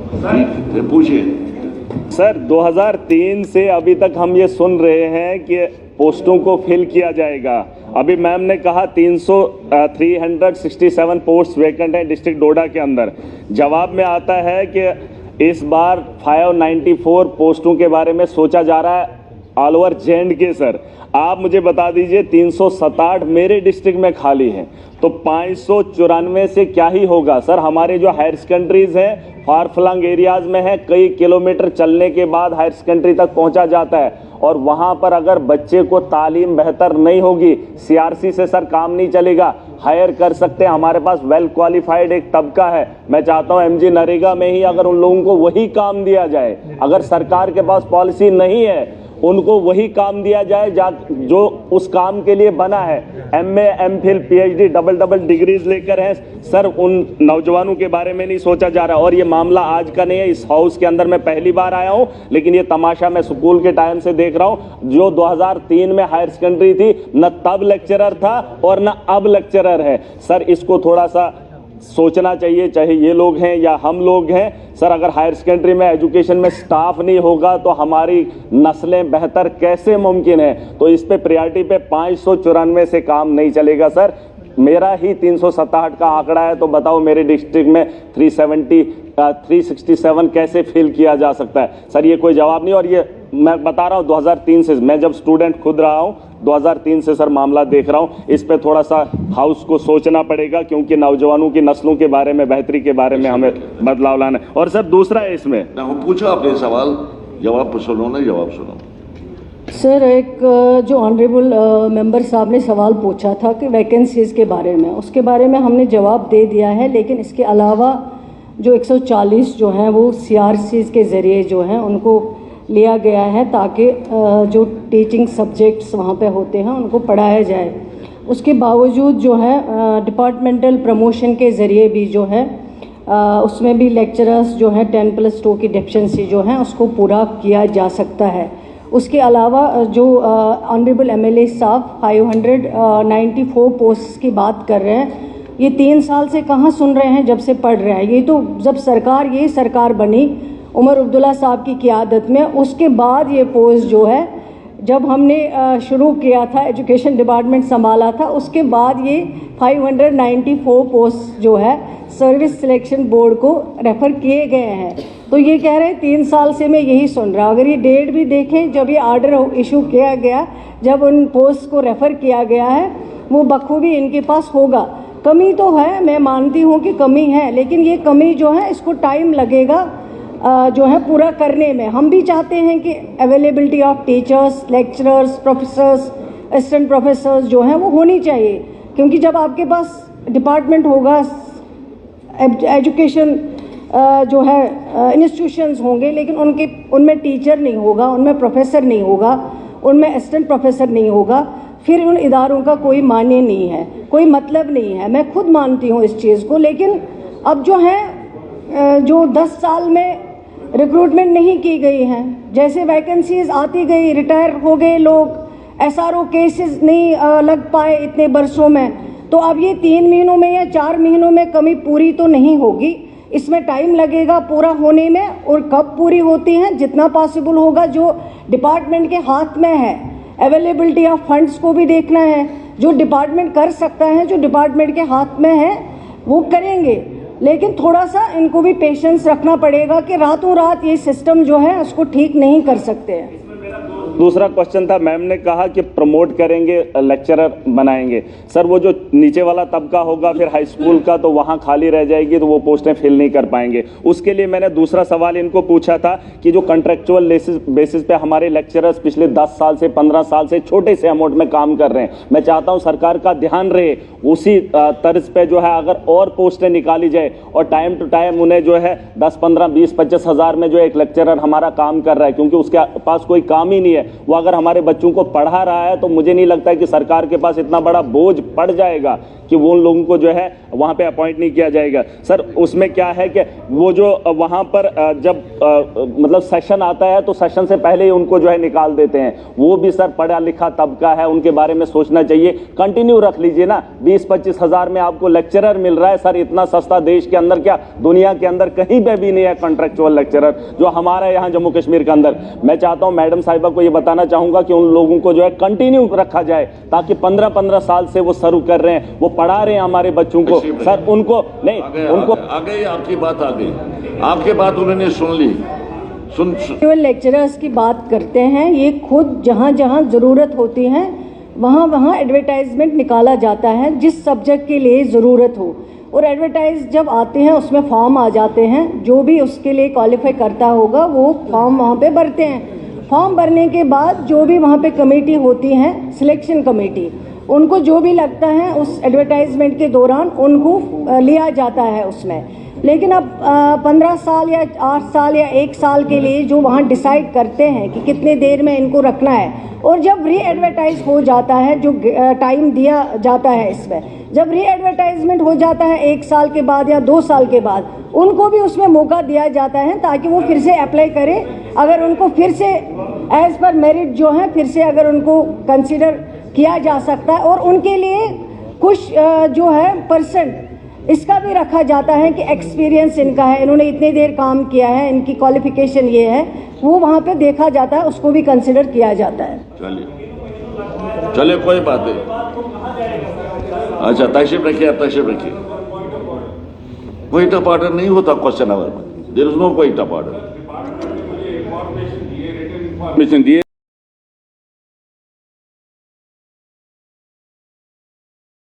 पूछिए सर। 2003 से अभी तक हम ये सुन रहे हैं कि पोस्टों को फिल किया जाएगा। अभी मैम ने कहा 367 पोस्ट वैकेंट है डिस्ट्रिक्ट डोडा के अंदर। जवाब में आता है कि इस बार 594 पोस्टों के बारे में सोचा जा रहा है ऑल ओवर J&K। सर आप मुझे बता दीजिए 367 मेरे डिस्ट्रिक्ट में खाली हैं, तो 594 से क्या ही होगा सर। हमारे जो हायर सेकेंडरीज हैं फार फ्लंग एरियाज में है, कई किलोमीटर चलने के बाद हायर सेकेंडरी तक पहुंचा जाता है, और वहां पर अगर बच्चे को तालीम बेहतर नहीं होगी, CRC से सर काम नहीं चलेगा। हायर कर सकते हैं, हमारे पास वेल क्वालिफाइड एक तबका है। मैं चाहता हूं MG नरेगा में ही अगर उन लोगों को वही काम दिया जाए, अगर सरकार के पास पॉलिसी नहीं है उनको वही काम दिया जाए जो उस काम के लिए बना है। MA MPhil PhD double degrees लेकर हैं सर, उन नौजवानों के बारे में नहीं सोचा जा रहा। और ये मामला आज का नहीं है, इस हाउस के अंदर मैं पहली बार आया हूं, लेकिन ये तमाशा मैं स्कूल के टाइम से देख रहा हूं। जो 2003 में हायर सेकेंडरी थी, न तब लेक्चरर था और न अब लेक्चरर है। सर इसको थोड़ा सा सोचना चाहिए, चाहे ये लोग हैं या हम लोग हैं। सर अगर हायर सेकेंडरी में एजुकेशन में स्टाफ नहीं होगा तो हमारी नस्लें बेहतर कैसे मुमकिन है। तो इस पे प्रायोरिटी पे 594 से काम नहीं चलेगा सर। मेरा ही 367 का आंकड़ा है, तो बताओ मेरे डिस्ट्रिक्ट में 367 कैसे फिल किया जा सकता है। सर ये कोई जवाब नहीं। और ये मैं बता रहा हूँ 2003 से, मैं जब स्टूडेंट खुद रहा हूँ 2003 से सर मामला देख रहा हूँ। इस पे थोड़ा सा हाउस को सोचना पड़ेगा, क्योंकि नौजवानों की नस्लों के बारे में, बेहतरी के बारे में हमें बदलाव लाना है। और सर दूसरा है इसमें, पूछा आपने सवाल, जवाब सुनो ना, जवाब सुनो सर। एक जो ऑनरेबल मेंबर साहब ने सवाल पूछा था कि वैकेंसीज़ के बारे में, उसके बारे में हमने जवाब दे दिया है। लेकिन इसके अलावा जो 140 जो हैं वो CRCs के ज़रिए जो हैं उनको लिया गया है, ताकि जो टीचिंग सब्जेक्ट्स वहाँ पे होते हैं उनको पढ़ाया जाए। उसके बावजूद जो है डिपार्टमेंटल प्रमोशन के ज़रिए भी जो है उसमें भी लेक्चरर्स जो हैं 10+2 की डेफिशिएंसी जो है उसको पूरा किया जा सकता है। उसके अलावा जो ऑनरेबल MLA साहब 594 पोस्ट की बात कर रहे हैं, ये 3 साल से कहाँ सुन रहे हैं, जब से पढ़ रहे हैं। ये तो जब ये सरकार बनी उमर अब्दुल्ला साहब की क़ियादत में, उसके बाद ये पोस्ट जो है, जब हमने शुरू किया था एजुकेशन डिपार्टमेंट संभाला था, उसके बाद ये 594 पोस्ट जो है सर्विस सिलेक्शन बोर्ड को रेफ़र किए गए हैं। तो ये कह रहे हैं 3 साल से मैं यही सुन रहा। अगर ये डेट भी देखें जब ये आर्डर इशू किया गया, जब उन पोस्ट को रेफ़र किया गया है, वो बखूबी इनके पास होगा। कमी तो है, मैं मानती हूँ कि कमी है, लेकिन ये कमी जो है इसको टाइम लगेगा जो है पूरा करने में। हम भी चाहते हैं कि availability of teachers, lecturers, professors, assistant professors जो हैं वो होनी चाहिए, क्योंकि जब आपके पास डिपार्टमेंट होगा, एजुकेशन जो है इंस्टीट्यूशंस होंगे, लेकिन उनमें टीचर नहीं होगा, उनमें प्रोफेसर नहीं होगा, उनमें असिस्टेंट प्रोफेसर नहीं होगा, फिर उन इदारों का कोई मायने नहीं है, कोई मतलब नहीं है। मैं खुद मानती हूँ इस चीज़ को। लेकिन अब जो है जो 10 साल में रिक्रूटमेंट नहीं की गई हैं, जैसे वैकेंसीज आती गई, रिटायर हो गए लोग, SRO केसेस नहीं लग पाए इतने बरसों में, तो अब ये 3 महीनों में या 4 महीनों में कमी पूरी तो नहीं होगी, इसमें टाइम लगेगा पूरा होने में। और कब पूरी होती हैं, जितना पॉसिबल होगा, जो डिपार्टमेंट के हाथ में है। अवेलेबिलिटी ऑफ फंड्स को भी देखना है, जो डिपार्टमेंट कर सकता है, जो डिपार्टमेंट के हाथ में है वो करेंगे। लेकिन थोड़ा सा इनको भी पेशेंस रखना पड़ेगा कि रातों रात ये सिस्टम जो है उसको ठीक नहीं कर सकते हैं। दूसरा क्वेश्चन था, मैम ने कहा कि प्रमोट करेंगे, लेक्चरर बनाएंगे। सर वो जो नीचे वाला तबका होगा फिर हाई स्कूल का, तो वहाँ खाली रह जाएगी, तो वो पोस्टें फिल नहीं कर पाएंगे। उसके लिए मैंने दूसरा सवाल इनको पूछा था कि जो कॉन्ट्रेक्चुअल बेसिस पे हमारे लेक्चरर्स पिछले 10 साल से 15 साल से छोटे से अमाउंट में काम कर रहे हैं, मैं चाहता हूँ सरकार का ध्यान रहे उसी तर्ज पे जो है अगर और पोस्टें निकाली जाए, और टाइम टू टाइम उन्हें जो है 10, 15, 20, 25 हज़ार में जो एक लेक्चरर हमारा काम कर रहा है, क्योंकि उसके पास कोई काम ही नहीं है, वो अगर हमारे बच्चों को पढ़ा रहा है तो मुझे नहीं लगता है कि सरकार के पास इतना बड़ा बोझ पड़ जाएगा कि वो उन लोगों को जो है वहाँ पे अपॉइंट नहीं किया जाएगा। सर उसमें क्या है कि वो जो वहाँ पर जब मतलब सेशन आता है तो सेशन से पहले ही उनको जो है निकाल देते हैं। वो भी सर पढ़ा लिखा तबका है, उनके बारे में सोचना चाहिए। कंटिन्यू रख लीजिए ना, 20-25 हज़ार में आपको लेक्चरर मिल रहा है सर। इतना सस्ता देश के अंदर क्या दुनिया के अंदर कहीं पे भी नहीं है कॉन्ट्रेक्चुअल लेक्चरर जो हमारे यहाँ जम्मू कश्मीर के अंदर। मैं चाहता हूँ मैडम साहिबा को ये बताना चाहूँगा कि उन लोगों को जो है कंटिन्यू रखा जाए, ताकि 15-15 साल से वो सर्व कर रहे हैं, वो पढ़ा रहे हैं हमारे बच्चों को सर। उनको नहीं, उनको आगे आपकी बात आ गई, आपके बात उन्होंने सुन ली। केवल लेक्चरर्स की बात करते हैं, ये खुद जहाँ जहाँ ज़रूरत होती है वहाँ वहाँ एडवर्टाइजमेंट निकाला जाता है जिस सब्जेक्ट के लिए ज़रूरत हो। और एडवर्टाइज जब आते हैं उसमें फॉर्म आ जाते हैं, जो भी उसके लिए क्वालिफाई करता होगा वो फॉर्म वहाँ पे भरते हैं। फॉर्म भरने के बाद जो भी वहाँ पे कमेटी होती है, सिलेक्शन कमेटी, उनको जो भी लगता है उस एडवर्टाइजमेंट के दौरान उनको लिया जाता है उसमें। लेकिन अब 15 साल या 8 साल या 1 साल के लिए जो वहाँ डिसाइड करते हैं कि कितने देर में इनको रखना है, और जब री एडवर्टाइज हो जाता है, जो टाइम दिया जाता है इसमें, जब री एडवर्टाइजमेंट हो जाता है 1 साल के बाद या 2 साल के बाद, उनको भी उसमें मौका दिया जाता है ताकि वो फिर से अप्लाई करें। अगर उनको फिर से एज पर मेरिट जो है फिर से अगर उनको कंसिडर किया जा सकता है, और उनके लिए कुछ जो है परसेंट इसका भी रखा जाता है कि एक्सपीरियंस इनका है, इन्होंने इतनी देर काम किया है, इनकी क्वालिफिकेशन ये है, वो वहाँ पे देखा जाता है, उसको भी कंसिडर किया जाता है। चलिए कोई बात नहीं। अच्छा तशरीफ रखिए, आप तशरीफ रखिए। कोई टफ ऑर्डर नहीं होता क्वेश्चन आवर में, देयर इज नो कोई टफ ऑर्डर। दिए